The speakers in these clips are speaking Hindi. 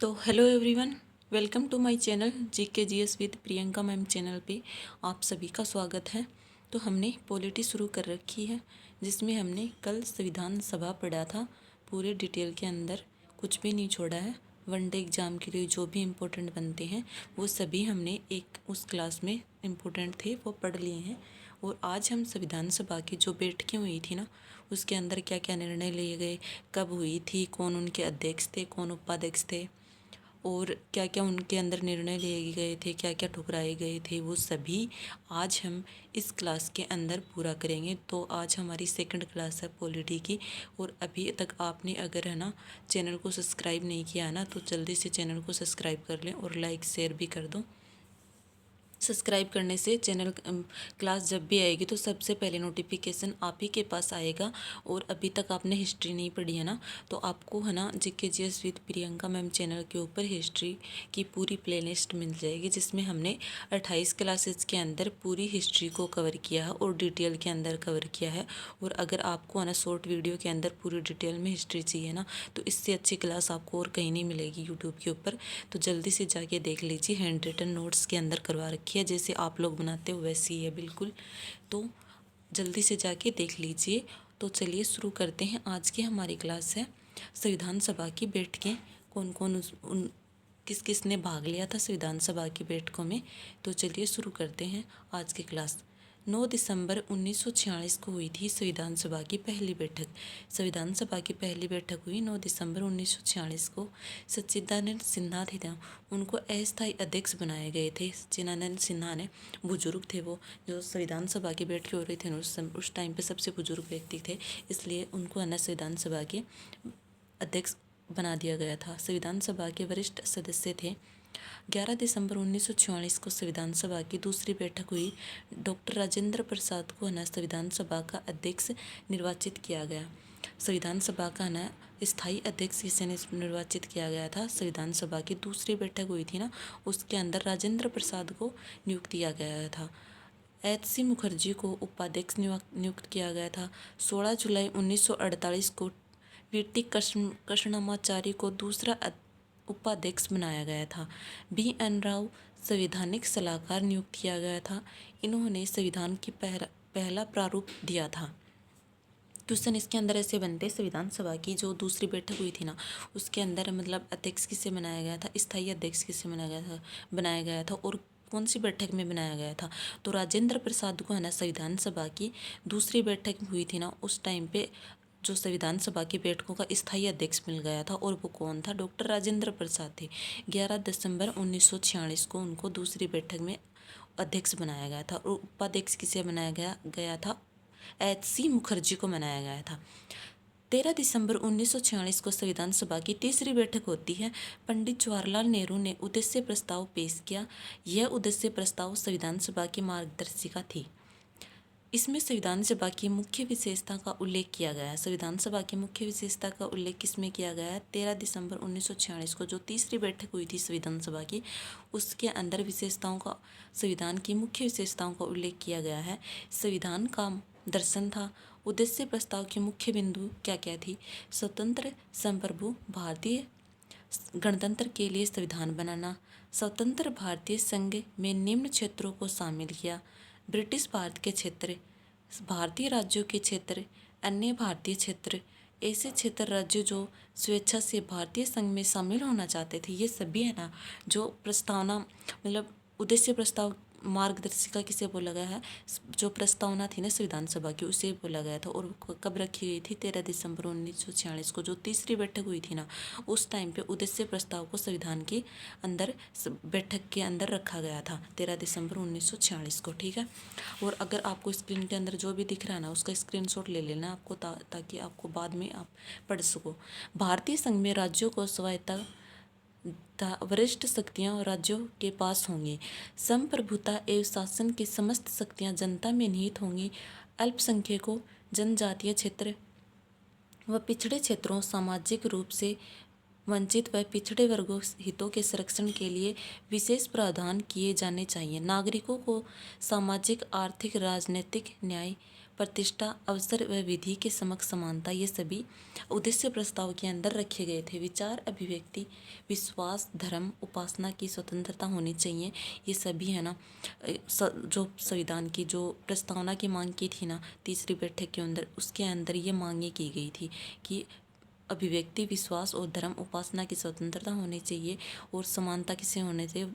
तो hello everyone, welcome to my channel GK GS with Priyanka ma'am channel पे आप सभी का स्वागत है। तो हमने पॉलिटी शुरू कर रखी है, जिसमें हमने कल संविधान सभा पढ़ा था। पूरे डिटेल के अंदर कुछ भी नहीं छोड़ा है। वनडे एग्ज़ाम के लिए जो भी इम्पोर्टेंट बनते हैं वो सभी हमने एक उस क्लास में इम्पोर्टेंट थे वो पढ़ लिए हैं। और आज हम संविधान सभा की जो बैठकें हुई थी ना, उसके अंदर क्या क्या निर्णय लिए गए, कब हुई थी, कौन उनके अध्यक्ष थे, कौन उपाध्यक्ष थे, और क्या क्या उनके अंदर निर्णय लिए गए थे, क्या क्या ठुकराए गए थे, वो सभी आज हम इस क्लास के अंदर पूरा करेंगे। तो आज हमारी सेकंड क्लास है पॉलिटी की। और अभी तक आपने अगर है ना चैनल को सब्सक्राइब नहीं किया है ना, तो जल्दी से चैनल को सब्सक्राइब कर लें और लाइक शेयर भी कर दो। सब्सक्राइब करने से चैनल क्लास जब भी आएगी तो सबसे पहले नोटिफिकेशन आप ही के पास आएगा। और अभी तक आपने हिस्ट्री नहीं पढ़ी है ना, तो आपको है ना GK GS with Priyanka ma'am channel के ऊपर हिस्ट्री की पूरी प्लेलिस्ट मिल जाएगी, जिसमें हमने 28 क्लासेस के अंदर पूरी हिस्ट्री को कवर किया है और डिटेल के अंदर कवर किया है। और अगर आपको है ना शॉर्ट वीडियो के अंदर पूरी डिटेल में हिस्ट्री चाहिए ना, तो इससे अच्छी क्लास आपको और कहीं नहीं मिलेगी यूट्यूब के ऊपर। तो जल्दी से जाके देख लीजिए, हैंड रिटन नोट्स के अंदर करवा रखी है, जैसे आप लोग बनाते हो वैसी ही है बिल्कुल। तो जल्दी से जाके देख लीजिए। तो चलिए शुरू करते हैं। आज की हमारी क्लास है संविधान सभा की बैठकें, कौन कौन उन किस किस ने भाग लिया था संविधान सभा की बैठकों में। तो चलिए शुरू करते हैं आज की क्लास। 9 दिसंबर 1946 को हुई थी संविधान सभा की पहली बैठक। संविधान सभा की पहली बैठक हुई 9 दिसंबर 1946 को। सच्चिदानंद सिन्हा थे ना, उनको अस्थायी अध्यक्ष बनाए गए थे। सच्चिदानंद सिन्हा ने, बुजुर्ग थे वो, जो संविधान सभा की बैठकें हो रही थी उस टाइम पे सबसे बुजुर्ग व्यक्ति थे, इसलिए उनको है ना संविधान सभा के अध्यक्ष बना दिया गया था। संविधान सभा के वरिष्ठ सदस्य थे। 11 दिसंबर 1946 को संविधान सभा की दूसरी बैठक हुई। डॉक्टर राजेंद्र प्रसाद को ना संविधान सभा का अध्यक्ष निर्वाचित किया गया। संविधान सभा का ना स्थायी अध्यक्ष किसे निर्वाचित किया गया था। संविधान सभा की दूसरी बैठक हुई थी ना, उसके अंदर राजेंद्र प्रसाद को नियुक्त किया गया था। एच सी मुखर्जी को उपाध्यक्ष नियुक्त किया गया था। 16 जुलाई 1948 को वी टी कृष्णमाचारी को दूसरा उपाध्यक्ष बनाया गया था। बी एन राव संवैधानिक सलाहकार नियुक्त किया गया था। इन्होंने संविधान की पहला प्रारूप दिया था। क्वेश्चन इसके अंदर ऐसे बनते, संविधान सभा की जो दूसरी बैठक हुई थी ना, उसके अंदर मतलब अध्यक्ष किसे बनाया गया था, स्थायी अध्यक्ष किसे बनाया गया था और कौन सी बैठक में बनाया गया था। तो राजेंद्र प्रसाद को है ना संविधान सभा की दूसरी बैठक हुई थी ना, उस टाइम पे जो संविधान सभा की बैठकों का स्थायी अध्यक्ष मिल गया था, और वो कौन था, डॉक्टर राजेंद्र प्रसाद थे। 11 दिसंबर 1946 को उनको दूसरी बैठक में अध्यक्ष बनाया गया था। और उपाध्यक्ष किसे बनाया गया था, एच सी मुखर्जी को बनाया गया था। 13 दिसंबर 1946 को संविधान सभा की तीसरी बैठक होती है। पंडित जवाहरलाल नेहरू ने उद्देश्य प्रस्ताव पेश किया। यह उद्देश्य प्रस्ताव संविधान सभा की मार्गदर्शिका थी। इसमें संविधान सभा की मुख्य विशेषता का उल्लेख किया गया है। संविधान सभा की मुख्य विशेषता का उल्लेख किसमें किया गया है, 13 दिसंबर 1946 को जो तीसरी बैठक हुई थी संविधान सभा की, उसके अंदर विशेषताओं का, संविधान की मुख्य विशेषताओं का उल्लेख किया गया है। संविधान का दर्शन था। उद्देश्य प्रस्ताव की मुख्य बिंदु क्या क्या थी, स्वतंत्र संप्रभु भारतीय गणतंत्र के लिए संविधान बनाना, स्वतंत्र भारतीय संघ में निम्न क्षेत्रों को शामिल किया, ब्रिटिश भारत के क्षेत्र, भारतीय राज्यों के क्षेत्र, अन्य भारतीय क्षेत्र, ऐसे क्षेत्र राज्य जो स्वेच्छा से भारतीय संघ में शामिल होना चाहते थे। ये सभी है ना जो प्रस्तावना, मतलब उद्देश्य प्रस्ताव, मार्गदर्शिका किसे बोला गया है, जो प्रस्तावना थी ना संविधान सभा की, उसे बोला गया था। और कब रखी गई थी, 13 दिसंबर 1946 को जो तीसरी बैठक हुई थी ना, उस टाइम पे उद्देश्य प्रस्ताव को संविधान के अंदर बैठक के अंदर रखा गया था, 13 दिसंबर 1946 को। ठीक है। और अगर आपको स्क्रीन के अंदर जो भी दिख रहा है ना, उसका स्क्रीनशॉट ले लेना आपको, ताकि आपको बाद में आप पढ़ सको। भारतीय संघ में राज्यों को स्वायत्ता, वरिष्ठ शक्तियाँ राज्यों के पास होंगी। संप्रभुता एवं शासन की समस्त शक्तियाँ जनता में निहित होंगी। अल्पसंख्यकों, जनजातीय क्षेत्र व पिछड़े क्षेत्रों, सामाजिक रूप से वंचित व पिछड़े वर्गों हितों के संरक्षण के लिए विशेष प्रावधान किए जाने चाहिए। नागरिकों को सामाजिक, आर्थिक, राजनीतिक न्याय प्रतिष्ठा, अवसर व विधि के समक्ष समानता, ये सभी उद्देश्य प्रस्ताव के अंदर रखे गए थे। विचार, अभिव्यक्ति, विश्वास, धर्म, उपासना की स्वतंत्रता होनी चाहिए, ये सभी है ना जो संविधान की जो प्रस्तावना की मांग की थी ना तीसरी बैठक के अंदर, उसके अंदर ये मांगे की गई थी कि अभिव्यक्ति, विश्वास और धर्म उपासना की स्वतंत्रता होनी चाहिए और समानता किसे होने चाहिए,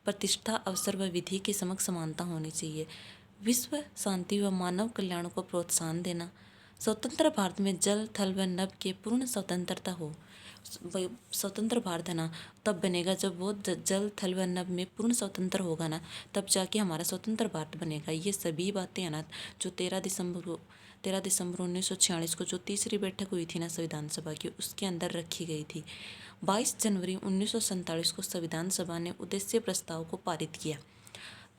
प्रतिष्ठा, अवसर व विधि के समक्ष समानता होनी चाहिए। विश्व शांति व मानव कल्याण को प्रोत्साहन देना। स्वतंत्र भारत में जल, थल व नभ के पूर्ण स्वतंत्रता हो। स्वतंत्र भारत है ना तब बनेगा जब वो जल, थल व नभ में पूर्ण स्वतंत्र होगा ना, तब जाके हमारा स्वतंत्र भारत बनेगा। ये सभी बातें है ना जो 13 दिसंबर 1946 को जो तीसरी बैठक हुई थी ना संविधान सभा की, उसके अंदर रखी गई थी। 22 जनवरी 1947 को संविधान सभा ने उद्देश्य प्रस्ताव को पारित किया।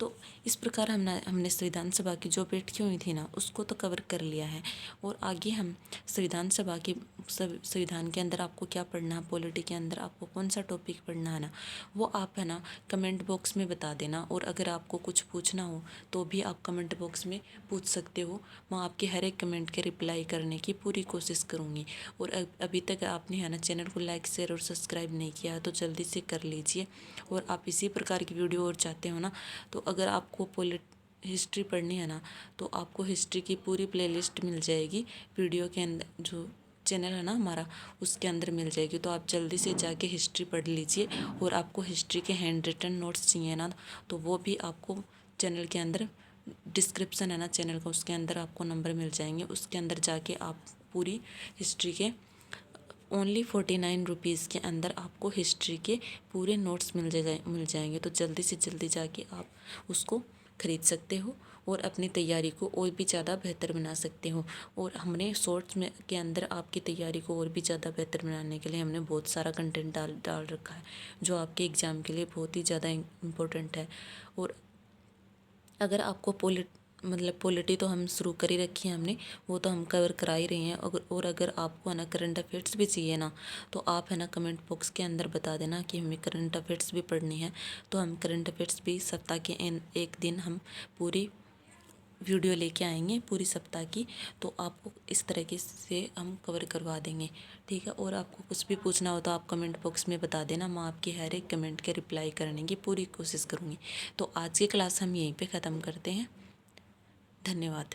तो इस प्रकार हमने संविधान सभा की जो बैठकें हुई थी ना उसको तो कवर कर लिया है। और आगे हम संविधान के अंदर आपको क्या पढ़ना है, पॉलिटी के अंदर आपको कौन सा टॉपिक पढ़ना है ना, वो आप है ना कमेंट बॉक्स में बता देना। और अगर आपको कुछ पूछना हो तो भी आप कमेंट बॉक्स में पूछ सकते हो, मैं आपके हर एक कमेंट के रिप्लाई करने की पूरी कोशिश करूँगी। और अभी तक आपने है ना चैनल को लाइक, शेयर और सब्सक्राइब नहीं किया है तो जल्दी से कर लीजिए। और आप इसी प्रकार की वीडियो और चाहते हो ना, तो अगर आपको हिस्ट्री पढ़नी है ना तो आपको हिस्ट्री की पूरी प्लेलिस्ट मिल जाएगी वीडियो के अंदर, जो चैनल है ना हमारा उसके अंदर मिल जाएगी। तो आप जल्दी से जाके हिस्ट्री पढ़ लीजिए। और आपको हिस्ट्री के हैंड रिटन नोट्स चाहिए ना तो वो भी आपको चैनल के अंदर डिस्क्रिप्शन है ना चैनल का, उसके अंदर आपको नंबर मिल जाएंगे, उसके अंदर जाके आप पूरी हिस्ट्री के ओनली 49 रुपीज़ के अंदर आपको हिस्ट्री के पूरे नोट्स मिल जाएंगे। तो जल्दी से जल्दी जाके आप उसको ख़रीद सकते हो और अपनी तैयारी को और भी ज़्यादा बेहतर बना सकते हो। और हमने शॉर्ट्स में के अंदर आपकी तैयारी को और भी ज़्यादा बेहतर बनाने के लिए हमने बहुत सारा कंटेंट डाल रखा है जो आपके एग्ज़ाम के लिए बहुत ही ज़्यादा इम्पोर्टेंट है। और अगर आपको पॉलिटी तो हम शुरू कर ही रखी है हमने, वो तो हम कवर करा ही रहे हैं। और अगर आपको है ना करंट अफेयर्स भी चाहिए ना तो आप है ना कमेंट बॉक्स के अंदर बता देना कि हमें करंट अफेयर्स भी पढ़नी है, तो हम करंट अफेयर्स भी सप्ताह के एक दिन हम पूरी वीडियो लेके आएंगे पूरी सप्ताह की। तो आपको इस तरीके से हम कवर करवा देंगे, ठीक है। और आपको कुछ भी पूछना हो तो आप कमेंट बॉक्स में बता देना, मैं आपके हर एक कमेंट के रिप्लाई करने की पूरी कोशिश करूँगी। तो आज की क्लास हम यहीं पे ख़त्म करते हैं। धन्यवाद।